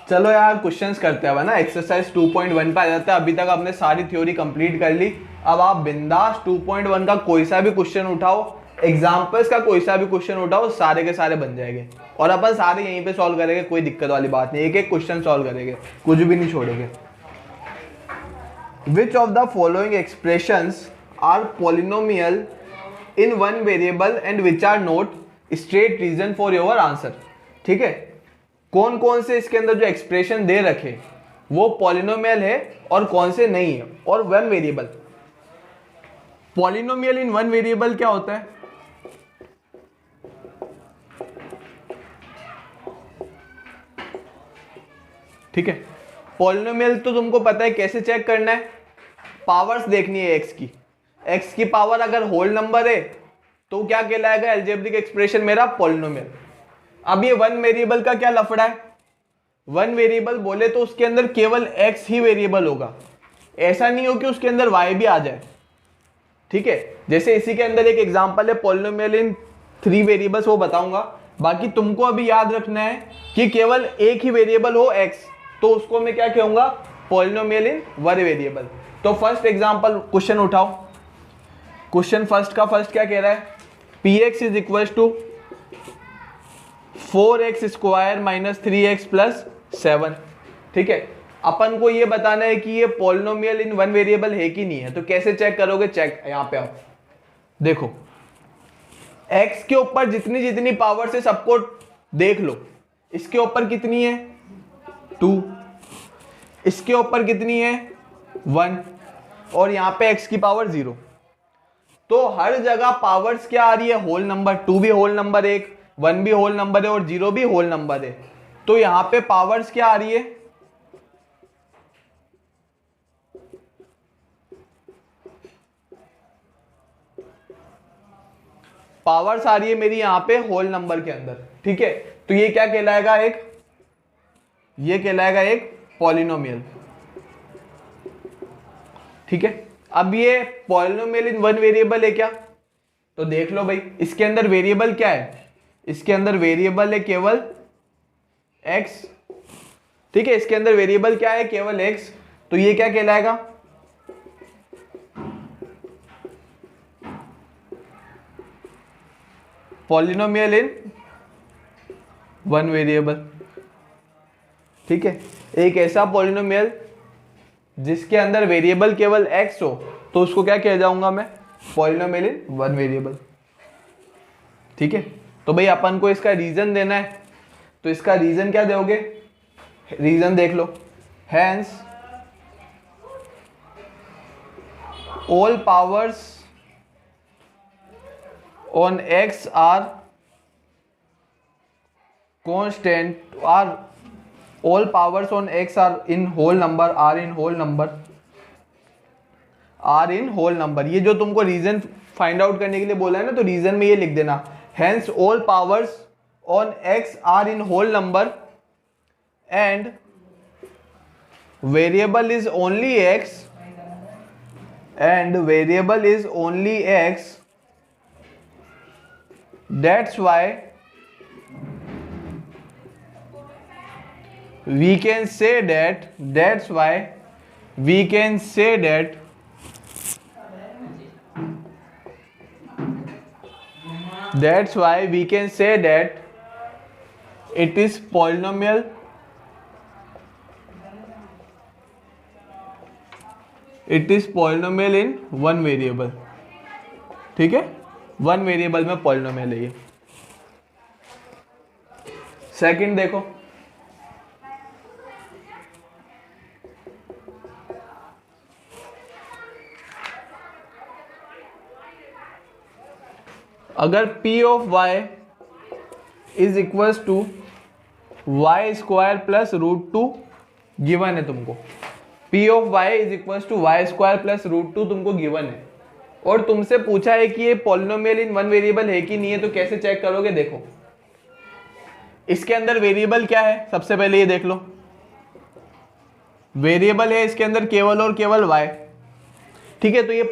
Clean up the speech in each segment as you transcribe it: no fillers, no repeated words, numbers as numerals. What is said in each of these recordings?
चलो यार क्वेश्चंस करते हैं ना, एक्सरसाइज 2.1 पे आ जाते हैं। अभी तक आपने सारी थ्योरी कंप्लीट कर ली। अब आप बिंदास 2.1 का कोई सा भी क्वेश्चन उठाओ, एग्जाम्पल्स का कोई सा भी क्वेश्चन उठाओ, सारे के सारे बन जाएंगे और अपन सारे यहीं पे सॉल्व करेंगे। कोई दिक्कत वाली बात नहीं, एक एक क्वेश्चन सॉल्व करेंगे, कुछ भी नहीं छोड़ेंगे। Which of the following expressions are polynomial in one variable and which are not state reason for your answer. ठीक है, कौन कौन से इसके अंदर जो एक्सप्रेशन दे रखे वो पॉलिनोमियल है और कौन से नहीं है। और one variable, polynomial in one variable क्या होता है? ठीक है, पॉलिनोमियल तो तुमको पता है कैसे चेक करना है, पावर्स देखनी है एक्स की पावर अगर होल नंबर है तो क्या कहलाएगा अलजेब्रिक एक्सप्रेशन मेरा पॉलिनोमियल। अब ये वन वेरिएबल का क्या लफड़ा है, वन वेरिएबल बोले तो उसके अंदर केवल एक्स ही वेरिएबल होगा, ऐसा नहीं हो कि उसके अंदर वाई भी आ जाए। ठीक है, जैसे इसी के अंदर एक एग्जांपल है पॉलिनोमियल इन 3 वेरिएबल्स, वो बताऊंगा। बाकी तुमको अभी याद रखना है कि केवल एक ही वेरिएबल हो एक्स, तो उसको मैं क्या कहूंगा, पॉलिनोमियल इन वन वेरिएबल। तो फर्स्ट एग्जांपल क्वेश्चन उठाओ। क्वेश्चन फर्स्ट का फर्स्ट क्या कह रहा है, p x is equal to 4x square minus 3x plus 7। ठीक है, अपन को ये बताना है कि ये पॉलिनोमियल इन वन वेरिएबल है कि नहीं है। तो कैसे चेक करोगे, चेक यहां पे आओ, देखो x के ऊपर जितनी जितनी पावर से सबको देख लो। इसके ऊपर कितनी है 2, इसके ऊपर कितनी है 1, और यहां पे x की पावर 0। तो हर जगह पावर्स क्या आ रही है, होल नंबर। 2 भी होल नंबर, 1 भी होल नंबर है और 0 भी होल नंबर है। तो यहां पे पावर्स क्या आ रही है, पावर्स आ रही है मेरी यहां पे होल नंबर के अंदर। ठीक है, तो ये क्या कहलाएगा, ये कहलाएगा एक पॉलिनोमियल। ठीक है, अब ये पॉलिनोमियल इन वन वेरिएबल है क्या, तो देख लो भाई, इसके अंदर वेरिएबल क्या है, इसके अंदर वेरिएबल है केवल x। ठीक है, इसके अंदर वेरिएबल क्या है, केवल x। तो ये क्या कहलाएगा, पॉलिनोमियल इन वन वेरिएबल। ठीक है, एक ऐसा पॉलिनोमियल जिसके अंदर वेरिएबल केवल x हो तो उसको क्या कह जाऊंगा मैं, पॉलिनोमियल इन वन वेरिएबल। ठीक है, तो भाई अपन को इसका रीजन देना है, तो इसका रीजन क्या दोगे, रीजन देख लो, hence all powers on x are constant, are all powers on x are in whole number, are in whole number, are in whole number. ये जो तुमको रीजन फाइंड आउट करने के लिए बोला है ना, तो रीजन में ये लिख देना, hence all powers on x are in whole number and variable is only x, and variable is only x, that's why we can say that, that's why we can say that that's why we can say that it is polynomial, it is polynomial in one variable। ठीक है, one variable में polynomial है ये। Second देखो, अगर p of y is equals to y square plus √2 given है तुमको, p of y is equals to y square plus √2 तुमको गिवन है, और तुमसे पूछा है कि ये पॉलिनोमियल इन वन वेरिएबल है कि नहीं है। तो कैसे चेक करोगे, देखो इसके अंदर वेरिएबल क्या है, सबसे पहले ये देख लो, वेरिएबल है इसके अंदर केवल और केवल y। ठीक है, तो ये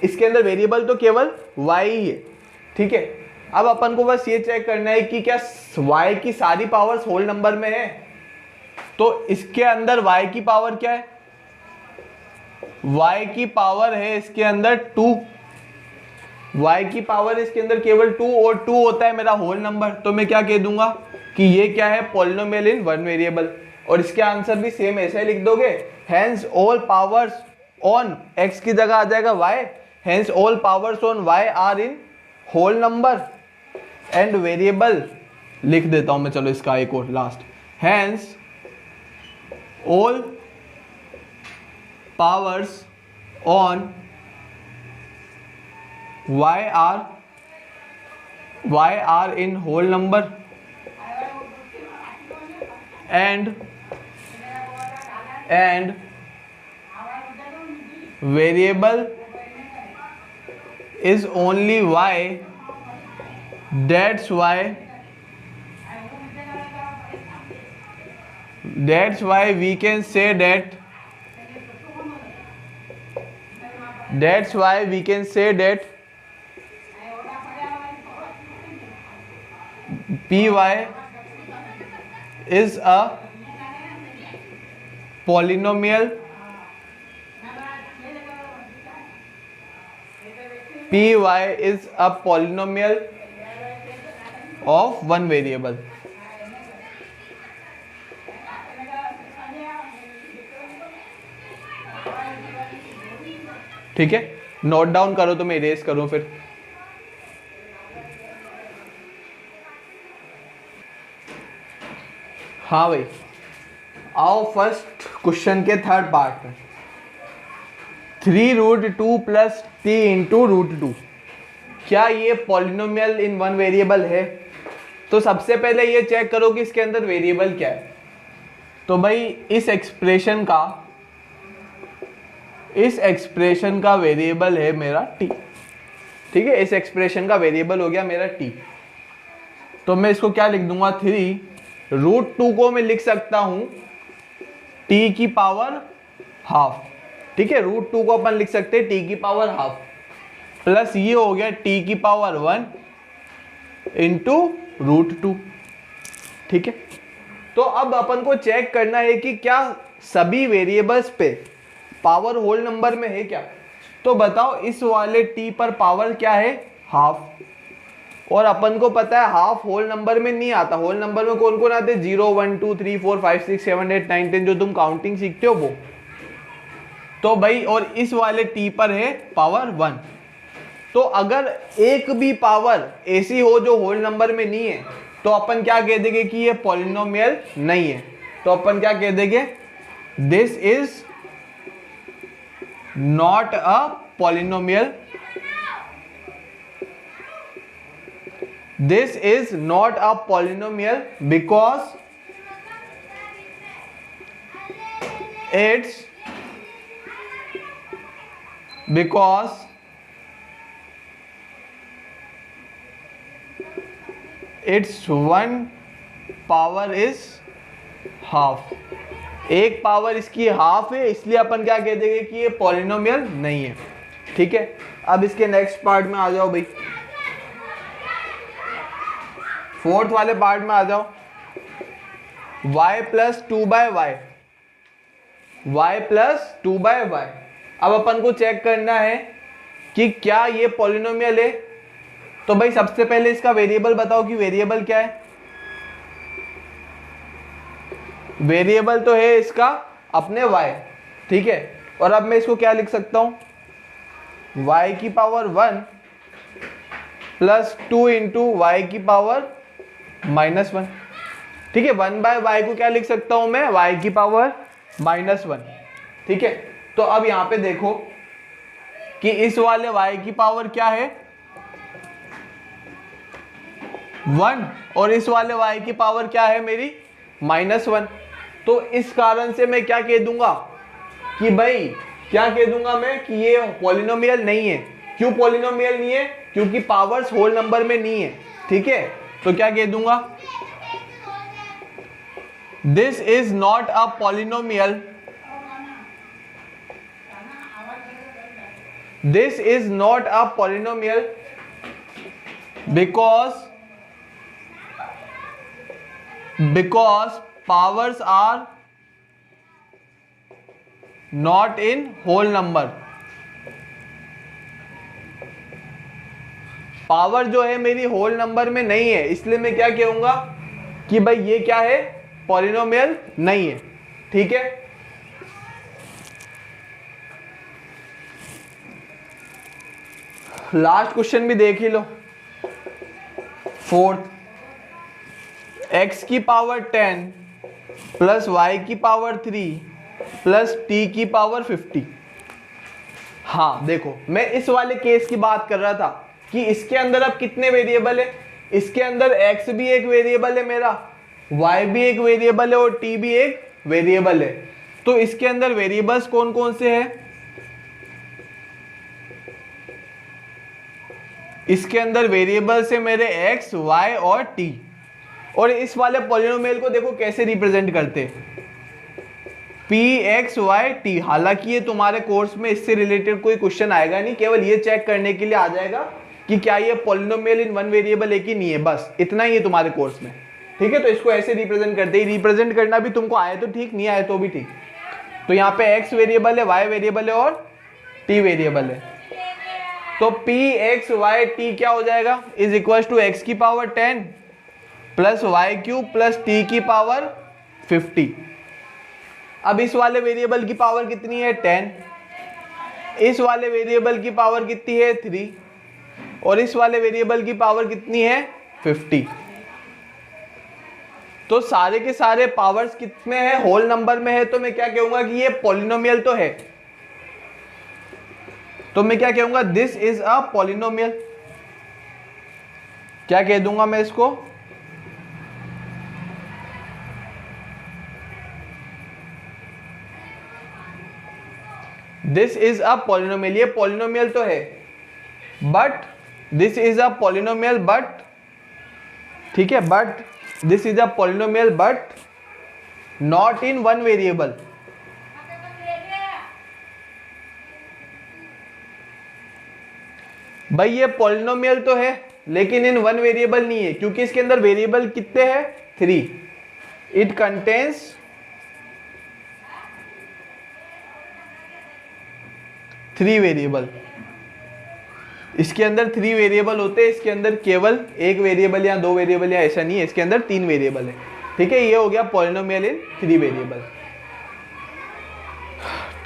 इसके अंदर वेरिएबल तो केवल y ही है। ठीक है, अब अपन को बस ये चेक करना है कि क्या y की सारी पावर्स होल नंबर में है। तो इसके अंदर y की पावर क्या है, y की पावर है इसके अंदर 2, y की पावर इसके अंदर केवल 2 और 2 होता है मेरा होल नंबर। तो मैं क्या कह दूंगा कि ये क्या है, पॉलिनोमियल इन वन वेरिएबल। और इसके आंसर भी सेम ऐसे ही लिख दोगे, hence all powers on x की जगह आ जाएगा y, hence all powers on y are in whole number and variable. लिख देता हूं मैं, चलो इसका एक और last, hence all powers on y are in whole number and variable is only y, that's why we can say that py is a polynomial of one variable। ठीक है, नोट डाउन करो तो मैं इरेज करूं फिर। हाँ भाई, आओ फर्स्ट क्वेश्चन के थर्ड पार्ट में। 3√2 प्लस t इंटू √2, क्या ये पॉलिनोमियल इन वन वेरिएबल है? तो सबसे पहले ये चेक करो कि इसके अंदर वेरिएबल क्या है। तो भाई इस एक्सप्रेशन का वेरिएबल है मेरा t। ठीक है, इस एक्सप्रेशन का वेरिएबल हो गया मेरा t। तो मैं इसको क्या लिख दूंगा, 3√2 को मैं लिख सकता हूं t की पावर हाफ। ठीक है, √2 को अपन लिख सकते हैं t की पावर हाफ, प्लस ये हो गया t की पावर 1 इंटू √2। ठीक है, तो अब अपन को चेक करना है कि क्या सभी वेरिएबल्स पे पावर होल नंबर में है क्या। तो बताओ, इस वाले t पर पावर क्या है, हाफ। और अपन को पता है हाफ होल नंबर में नहीं आता। होल नंबर में कौन कौन आते हैं, 0 1 2 3 4 5 6 7 8 9 10, जो तुम काउंटिंग सीखते हो वो। तो भाई, और इस वाले t पर है पावर 1। तो अगर एक भी पावर ऐसी हो जो होल नंबर में नहीं है, तो अपन क्या कह देंगे कि ये पॉलिनोमियल नहीं है। तो अपन क्या कह देंगे, this is not a polynomial, this is not a polynomial because it's one power is half। एक पावर इसकी हाफ है, इसलिए अपन क्या कह देंगे कि ये पॉलिनोमियल नहीं है। ठीक है, अब इसके नेक्स्ट पार्ट में आ जाओ भाई, फोर्थ वाले पार्ट में आ जाओ। y plus 2/y, y plus 2/y। अब अपन को चेक करना है कि क्या ये पॉलिनोमियल है। तो भाई सबसे पहले इसका वेरिएबल बताओ कि वेरिएबल क्या है। वेरिएबल तो है इसका अपने y। ठीक है, और अब मैं इसको क्या लिख सकता हूं, y की पावर 1 प्लस 2 इंटू वाई की पावर -1। ठीक है, 1/y को क्या लिख सकता हूं मैं, y की पावर -1। ठीक है, तो अब यहां पे देखो कि इस वाले y की पावर क्या है, 1, और इस वाले y की पावर क्या है मेरी, -1। तो इस कारण से मैं क्या कह दूंगा कि भाई, क्या कह दूंगा मैं कि ये पॉलिनोमियल नहीं है। क्यों पॉलिनोमियल नहीं है, क्योंकि पावर्स होल नंबर में नहीं है। ठीक है, तो क्या कह दूंगा, this is not a polynomial, this is not a polynomial because powers are not in whole number. Power जो है मेरी होल नंबर में नहीं है, इसलिए मैं क्या कहूंगा कि भाई ये क्या है, पॉलिनोमियल नहीं है। ठीक है, लास्ट क्वेश्चन भी देख ही लो। फोर्थ, x की पावर 10 प्लस y की पावर 3 प्लस t की पावर 50। हाँ देखो, मैं इस वाले केस की बात कर रहा था कि इसके अंदर अब कितने वेरिएबल है। इसके अंदर x भी एक वेरिएबल है मेरा, y भी एक वेरिएबल है और t भी एक वेरिएबल है। तो इसके अंदर वेरिएबल्स कौन कौन से हैं? इसके अंदर वेरिएबल्स है मेरे x, y और t। और इस वाले पॉलिनोमियल को देखो कैसे रिप्रेजेंट करते हैं, p x y t। हालांकि ये तुम्हारे कोर्स में इससे रिलेटेड कोई क्वेश्चन आएगा नहीं, केवल ये चेक करने के लिए आ जाएगा कि क्या ये पॉलिनोमियल इन वन वेरिएबल है कि नहीं है, बस इतना ही है तुम्हारे कोर्स में। ठीक है, तो इसको ऐसे रिप्रेजेंट करते हैं। रिप्रेजेंट करना भी तुमको आए तो ठीक, नहीं आए तो भी ठीक। तो यहाँ पे x वेरिएबल है, y वेरिएबल है और t वेरिएबल है। तो p x y t क्या हो जाएगा, इज इक्वल टू x की power 10 plus y cube plus t की पावर 50। अब इस वाले वेरिएबल की पावर कितनी है, 10। इस वाले वेरिएबल की पावर कितनी है, 3। और इस वाले वेरिएबल की पावर कितनी है, 50। तो सारे के सारे पावर्स कितने हैं, होल नंबर में है। तो मैं क्या कहूंगा कि ये पॉलिनोमियल तो है। तो मैं क्या कहूंगा, दिस इज अ पॉलिनोमियल। क्या कह दूंगा मैं इसको, दिस इज अ पॉलिनोमियल। ये पॉलिनोमियल तो है, but this is a polynomial but, ठीक है, but this is a polynomial but not in one variable. भाई ये पॉलिनोमियल तो है लेकिन इन वन वेरिएबल नहीं है, क्योंकि इसके अंदर वेरिएबल कितने हैं, 3। It contains 3 variable. इसके अंदर 3 वेरिएबल होते हैं, इसके अंदर केवल एक वेरिएबल या 2 वेरिएबल या ऐसा नहीं है, इसके अंदर 3 वेरिएबल है। ठीक है, ये हो गया पॉलिनोमियल इन 3 वेरिएबल।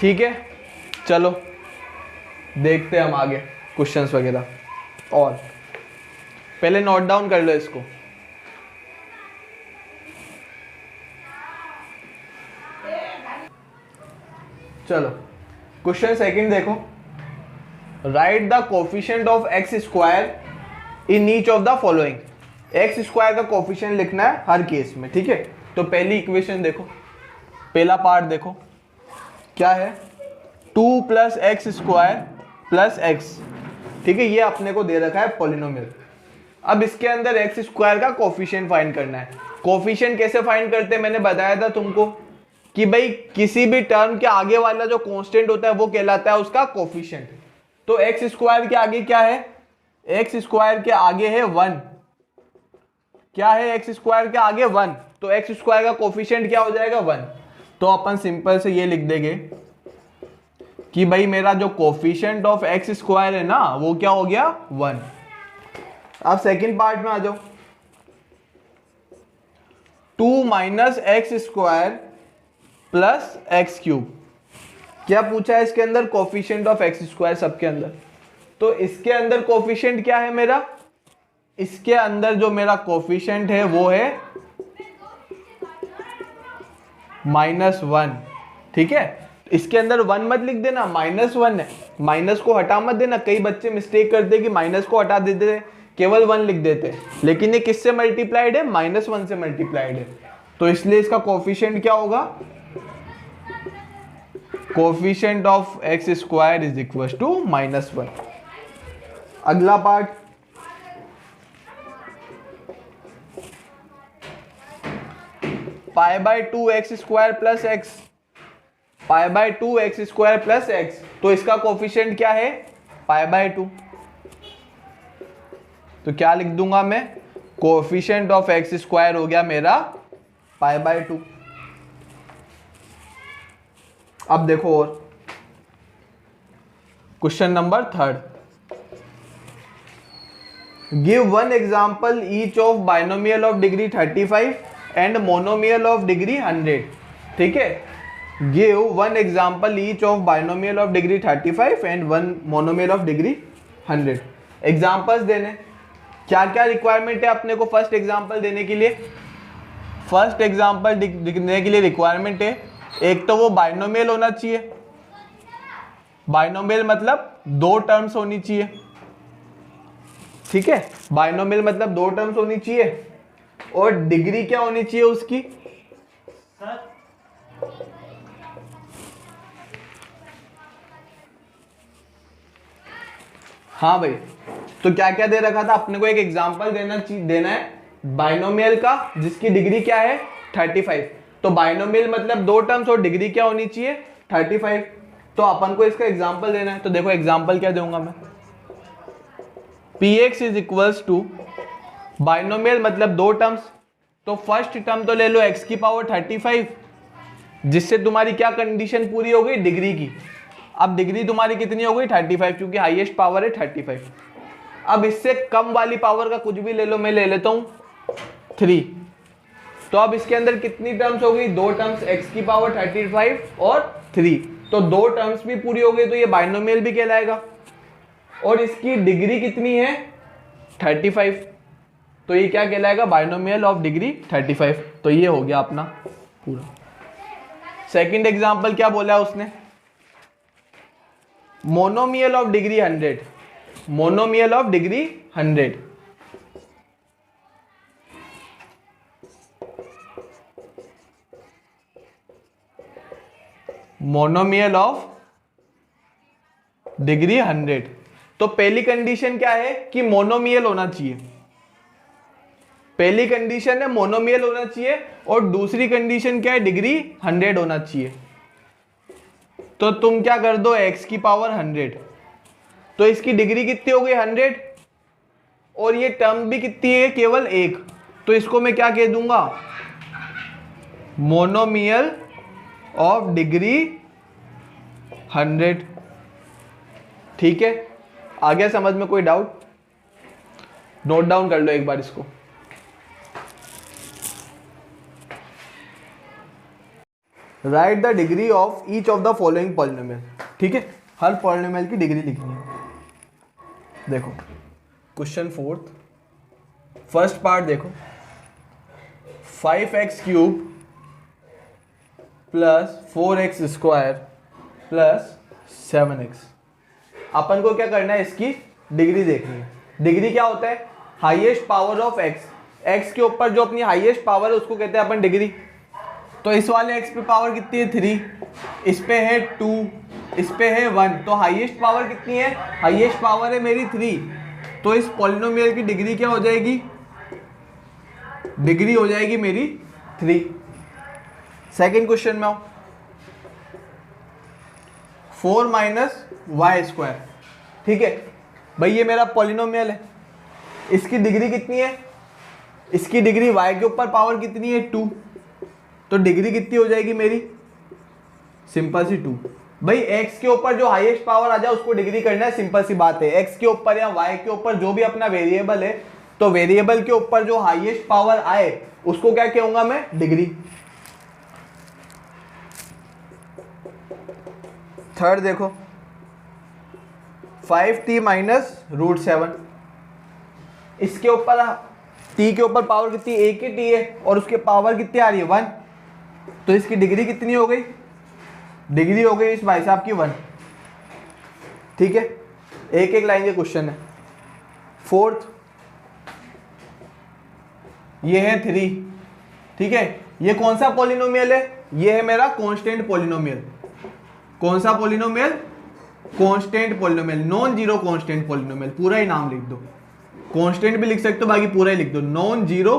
ठीक है, चलो देखते हैं हम आगे क्वेश्चंस वगैरह। और पहले नोट डाउन कर लो इसको। चलो क्वेश्चन सेकंड देखो, right the coefficient of x square in each of the following. X square का कोफिशिएंट लिखना है हर केस में। ठीक है, तो पहली इक्वेशन देखो, पहला पार्ट देखो क्या है, 2 plus x square plus x. ठीक है, ये अपने को दे रखा है पॉलिनोमियल। अब इसके अंदर एक्स स्क्वायर का कोफिशिएंट फाइंड करना है। कोफिशिएंट कैसे फाइंड करते हैं, मैंने बताया था तुमको कि भाई किसी भी टर्म के आगे वाला जो कांस्टेंट होता है वो कहलाता है उसका कोफिशिएंट। तो एक्स स्क्वायर के आगे क्या है, एक्स स्क्वायर के आगे है 1। क्या है, एक्स स्क्वायर के आगे 1, तो एक्स स्क्वायर का कोफिशिएंट क्या हो जाएगा, 1। तो अपन सिंपल से ये लिख देंगे कि भाई मेरा जो कोफिशिएंट ऑफ एक्स स्क्वायर है ना वो क्या हो गया, 1। अब सेकंड पार्ट में आ जाओ, 2 minus x square plus x cube. क्या पूछा है इसके अंदर, कोफिशिएंट ऑफ एक्स स्क्वायर सबके अंदर। तो इसके अंदर कोफिशिएंट क्या है मेरा, इसके अंदर जो मेरा कोफिशिएंट है वो है -1। ठीक है, इसके अंदर 1 मत लिख देना, -1 है, माइनस को हटा मत देना। कई बच्चे मिस्टेक करते हैं कि माइनस को हटा देते हैं, केवल 1 लिख देते हैं, लेकिन ये किससे मल्टीप्लाइड है, -1 से मल्टीप्लाइड है। तो इसलिए इसका कोफिशिएंट क्या होगा, coefficient of x square is equal to -1। अगला part, π/2 x square plus x, π/2 x square plus x. तो इसका कोफिशिएंट क्या है, π/2। तो क्या लिख दूंगा मैं, कोफिशिएंट ऑफ एक्स स्क्वायर हो गया मेरा π/2। अब देखो और question number 3, give one example each of binomial of degree 35 and monomial of degree 100। ठीक है, give one example each of binomial of degree 35 and one monomial of degree 100। Examples देने, क्या क्या रिक्वायरमेंट है अपने को फर्स्ट एग्जाम्पल देने के लिए? फर्स्ट एग्जाम्पल देने के लिए रिक्वायरमेंट है, एक तो वो बाइनोमियल होना चाहिए, बाइनोमियल मतलब दो टर्म्स होनी चाहिए। ठीक है, बाइनोमियल मतलब दो टर्म्स होनी चाहिए, और डिग्री क्या होनी चाहिए उसकी? हाँ भाई, तो क्या क्या दे रखा था अपने को? एक एग्जांपल देना है बाइनोमियल का जिसकी डिग्री क्या है 35। तो बाइनोमियल मतलब दो टर्म्स और डिग्री क्या होनी चाहिए 35। तो अपन को इसका एग्जांपल देना है, तो देखो एग्जांपल क्या दूंगा मैं, px is equals to binomial मतलब दो टर्म्स, तो फर्स्ट टर्म तो ले लो x की पावर 35, जिससे तुम्हारी क्या कंडीशन पूरी हो गई डिग्री की। अब डिग्री तुम्हारी कितनी हो गई 35, क्योंकि हाईएस्ट पावर है 35। अब इससे कम वाली पावर का कुछ भी ले लो, मैं ले लेता हूं 3। तो अब इसके अंदर कितनी टर्म्स हो गई? दो टर्म्स, x की पावर 35 और 3, तो दो टर्म्स भी पूरी हो गई, तो ये बाइनोमियल भी कहलाएगा। और इसकी डिग्री कितनी है 35, तो ये क्या कहलाएगा? Binomial of degree 35। तो ये हो गया अपना पूरा। सेकंड एग्जांपल क्या बोला है उसने? Monomial of degree 100, monomial of degree 100। Monomial of degree 100। तो पहली कंडीशन क्या है कि मोनोमियल होना चाहिए, पहली कंडीशन है मोनोमियल होना चाहिए, और दूसरी कंडीशन क्या है? डिग्री 100 होना चाहिए। तो तुम क्या कर दो, x की पावर 100, तो इसकी डिग्री कितनी हो गई 100, और ये टर्म भी कितनी है? केवल एक। तो इसको मैं क्या कह दूंगा? Monomial of degree 100। ठीक है, आ गया समझ में? कोई डाउट? नोट डाउन कर लो एक बार इसको। Right the degree of each of the following polynomial. ठीक है, हर पॉलिनोमियल की डिग्री लिखनी है। देखो क्वेश्चन 4, फर्स्ट पार्ट देखो, 5x cube plus 4x square plus 7x। अपन को क्या करना है? इसकी डिग्री देखनी है। डिग्री क्या होता है? Highest power of x, x के ऊपर जो अपनी हाईएस्ट पावर है उसको कहते हैं अपन डिग्री। तो इस वाले x पे पावर कितनी है 3, इस पे है 2, इस पे है 1, तो हाईएस्ट पावर कितनी है? हाईएस्ट पावर है मेरी 3। तो इस पॉलिनोमियल की डिग्री क्या हो जाएगी? डिग्री हो जाएगी मेरी 3। सेकंड क्वेश्चन में आओ, 4 माइनस वाई स्क्वायर। ठीक है भाई, ये मेरा पॉलिनोमियल है, इसकी डिग्री कितनी है? इसकी डिग्री y के ऊपर पावर कितनी है 2, तो डिग्री कितनी हो जाएगी मेरी? सिंपल सी 2। भाई x के ऊपर जो हाईएस्ट पावर आ जाए उसको डिग्री करना है, सिंपल सी बात है। x के ऊपर या y के ऊपर जो भी अपना वेरिएबल है, तो वेरिएबल के ऊपर जो हाईएस्ट पावर आए उसको क्या कहूंगा मैं? डिग्री। थर्ड देखो, 5t माइनस √7, इसके ऊपर t के ऊपर पावर कितनी? एक ही t है, और उसके पावर कितनी आ रही है 1, तो इसकी डिग्री कितनी हो गई? डिग्री हो गई इस भाई साहब की 1। ठीक है, एक एक लाइन के क्वेश्चन है। फोर्थ, ये है 3। ठीक है, ये कौन सा पॉलिनोमियल है? ये है मेरा कांस्टेंट पॉलिनोमियल। कौन सा polynomial? Constant polynomial, non zero constant polynomial. पूरा ही नाम लिख दो, कांस्टेंट भी लिख सकते हो, बाकी पूरा ही लिख दो, नॉन जीरो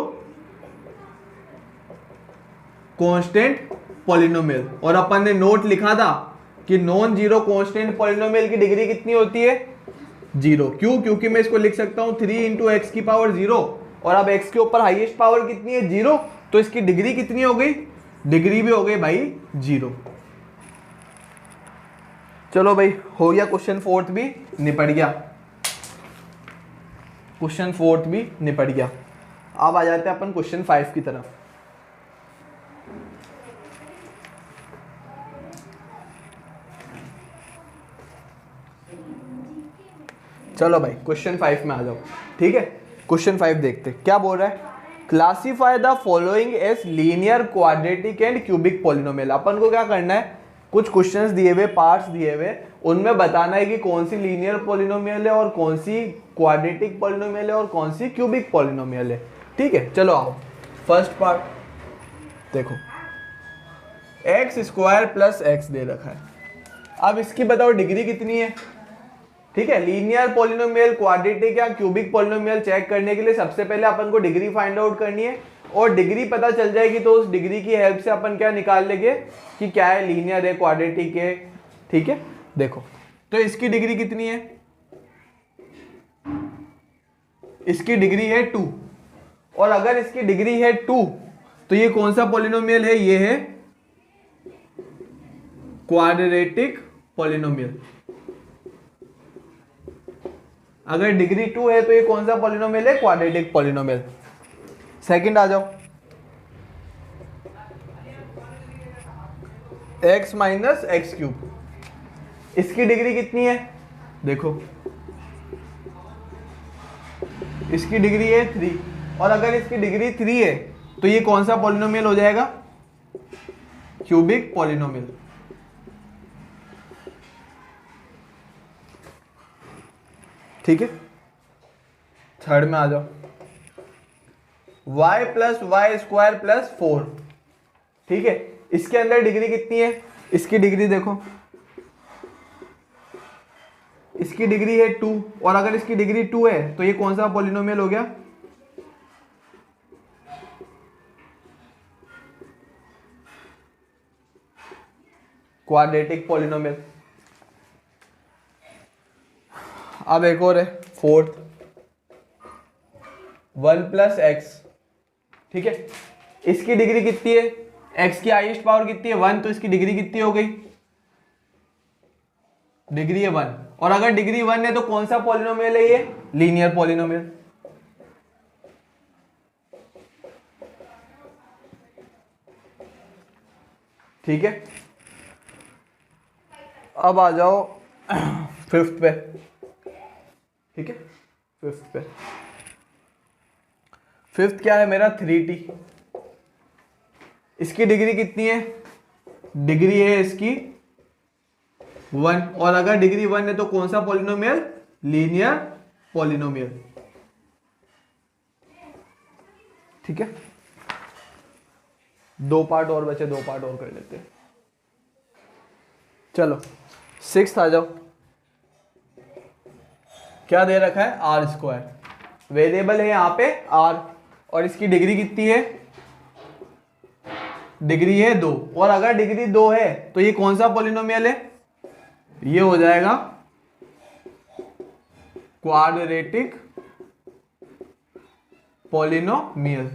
कांस्टेंट पॉलिनोमियल। और अपन ने नोट लिखा था कि नॉन जीरो कांस्टेंट पॉलिनोमियल की डिग्री कितनी होती है? 0। क्यों? क्योंकि मैं इसको लिख सकता हूं 3 इंटू एक्स की पावर 0, और अब x के ऊपर हाईएस्ट पावर कितनी है? 0, तो इसकी डिग्री कितनी हो गई? डिग्री भी हो गई भाई 0। चलो भाई, हो गया क्वेश्चन फोर्थ भी निपट गया, क्वेश्चन फोर्थ भी निपट गया। अब आ जाते हैं अपन क्वेश्चन 5 की तरफ। चलो भाई क्वेश्चन 5 में आ जाओ। ठीक है, क्वेश्चन 5 देखते क्या बोल रहा है। Classify the following as linear, quadratic and cubic polynomial. अपन को क्या करना है, कुछ क्वेश्चंस दिए हुए, पार्ट्स दिए हुए, उनमें बताना है कि कौन सी लीनियर पॉलिनोमियल है और कौन सी क्वाड्रेटिक पॉलिनोमियल है और कौन सी क्यूबिक पॉलिनोमियल है। ठीक है, चलो आओ। फर्स्ट पार्ट देखो, एक्स स्क्वायर प्लस एक्स दे रखा है। अब इसकी बताओ डिग्री कितनी है। ठीक है, लीनियर पॉलिनोमियल, क्वाड्रेटिक या क्यूबिक पॉलिनोमियल चेक करने के लिए सबसे पहले अपन को डिग्री फाइंड आउट करनी है, और डिग्री पता चल जाएगी तो उस डिग्री की हेल्प से अपन क्या निकाल लेंगे कि क्या है, लीनियर है, क्वाड्रेटिक है। ठीक है, देखो तो इसकी डिग्री कितनी है, इसकी डिग्री है 2, और अगर इसकी डिग्री है 2 तो ये कौन सा पॉलिनोमियल है, ये है क्वाड्रेटिक पॉलिनोमियल। अगर डिग्री 2 है तो ये कौन सा पॉलिनोमियल है, क्वाड्रेटिक पॉलिनोमियल। सेकंड आ जाओ, x माइनस एक्स क्यूब, इसकी डिग्री कितनी है, देखो इसकी डिग्री है 3, और अगर इसकी डिग्री 3 है तो ये कौन सा पॉलिनोमियल हो जाएगा, क्यूबिक पॉलिनोमियल। ठीक है, थर्ड में आ जाओ, y plus y square plus 4। ठीक है, इसके अंदर डिग्री कितनी है, इसकी डिग्री देखो, इसकी डिग्री है 2, और अगर इसकी डिग्री 2 है तो ये कौन सा पॉलिनोमियल हो गया, क्वाड्रेटिक पॉलिनोमियल। अब एक और है, फोर्थ, 1 प्लस एक्स। ठीक है, इसकी डिग्री कितनी है, x की हाईएस्ट पावर कितनी है, 1, तो इसकी डिग्री कितनी हो गई, डिग्री है 1, और अगर डिग्री 1 है तो कौन सा पॉलिनोमियल है, ये लीनियर पॉलिनोमियल। ठीक है, अब आ जाओ फिफ्थ पे। ठीक है, फिफ्थ पे, फिफ्थ क्या है मेरा, 3t। इसकी डिग्री कितनी है, डिग्री है इसकी 1, और अगर डिग्री 1 है तो कौन सा पॉलिनोमियल, लीनियर पॉलिनोमियल। ठीक है, 2 पार्ट और बचे, 2 पार्ट और कर लेते हैं। चलो 6th आ जाओ, क्या दे रखा है, आर स्क्वायर, वेरिएबल है यहाँ पे r, और इसकी डिग्री कितनी है, डिग्री है 2, और अगर डिग्री 2 है तो ये कौन सा पॉलिनोमियल है, ये हो जाएगा क्वाड्रेटिक पॉलिनोमियल।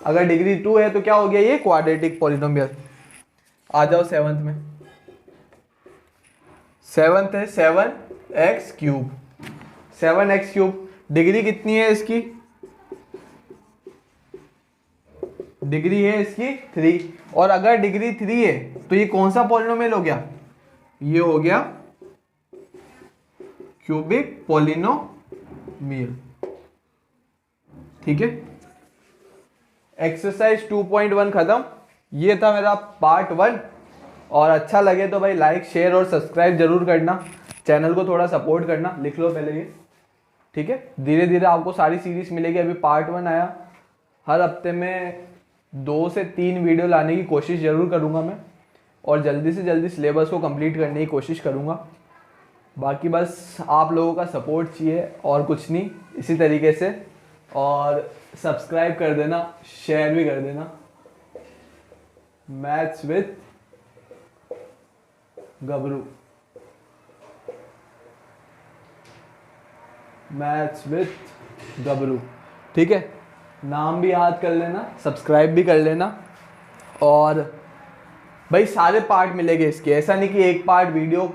अगर डिग्री 2 है तो क्या हो गया, ये क्वाड्रेटिक पॉलिनोमियल। आ जाओ 7th में, 7th है 7x cube, 7x cube, degree कितनी है इसकी, डिग्री है इसकी 3, और अगर डिग्री 3 है तो ये कौन सा पॉलिनोमियल हो गया, ये हो गया क्यूबिक पॉलिनोमियल। ठीक है, एक्सरसाइज 2.1 खत्म। ये था मेरा पार्ट 1, और अच्छा लगे तो भाई लाइक, शेयर और सब्सक्राइब जरूर करना, चैनल को थोड़ा सपोर्ट करना। लिख लो पहले ये। ठीक है, धीरे धीरे आपको सारी सीरीज मिलेगी। अभी पार्ट 1 आया, हर हफ्ते में 2 से 3 वीडियो लाने की कोशिश जरूर करूँगा मैं, और जल्दी से जल्दी सिलेबस को कंप्लीट करने की कोशिश करूँगा। बाकी बस आप लोगों का सपोर्ट चाहिए और कुछ नहीं, इसी तरीके से। और सब्सक्राइब कर देना, शेयर भी कर देना। Maths with Gabru, maths with Gabru. ठीक है, नाम भी याद कर लेना, सब्सक्राइब भी कर लेना। और भाई सारे पार्ट मिलेंगे इसके, ऐसा नहीं कि एक पार्ट वीडियो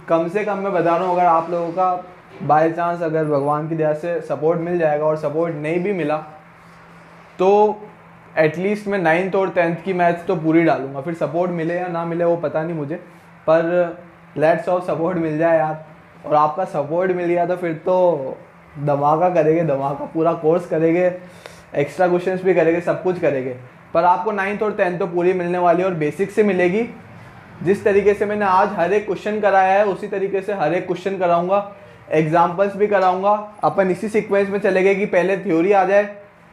कम से कम मैं बता रहा हूँ, अगर आप लोगों का बाय चांस अगर भगवान की दया से सपोर्ट मिल जाएगा और सपोर्ट नहीं भी मिला तो एटलीस्ट मैं 9th और 10th की मैथ्स तो पूरी डालूंगा। फिर सपोर्ट मिले या ना मिले वो पता नहीं मुझे, पर लेट्स ऑफ सपोर्ट मिल जाए यार। और आपका सपोर्ट मिल गया तो फिर तो धमाका करेंगे, धमाका पूरा कोर्स करेंगे, एक्स्ट्रा क्वेश्चंस भी करेंगे, सब कुछ करेंगे। पर आपको 9th और 10th तो पूरी मिलने वाली है और बेसिक से मिलेगी। जिस तरीके से मैंने आज हर एक क्वेश्चन कराया है उसी तरीके से हर एक क्वेश्चन कराऊंगा, एग्जाम्पल्स भी कराऊंगा। अपन इसी सीक्वेंस में चलेंगे कि पहले थ्योरी आ जाए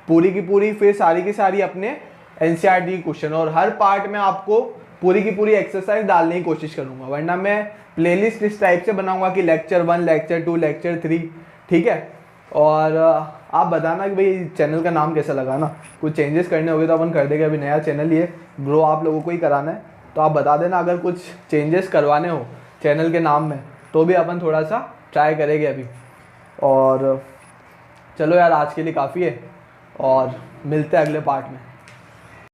पूरी की पूरी, फिर सारी की सारी अपने एनसीईआरटी क्वेश्चन, और हर पार्ट में आपको पूरी की पूरी एक्सरसाइज डालने की कोशिश करूंगा। वरना मैं प्लेलिस्ट इस टाइप से बनाऊंगा कि लेक्चर 1, लेक्चर 2, लेक्चर 3, ठीक है। और आप बताना कि भाई चैनल का नाम कैसा लगा ना, कुछ चेंजेस करने होंगे तो अपन कर देंगे। अभी नया चैनल ही है, ग्रो आप लोगों को ही कराना है, तो आप बता देना अगर कुछ चेंजेस करवाने हो चैनल के नाम में, तो भी अपन थोड़ा सा ट्राई करेंगे अभी। और चलो यार, आज के लिए काफ़ी है और मिलते हैं अगले पार्ट में।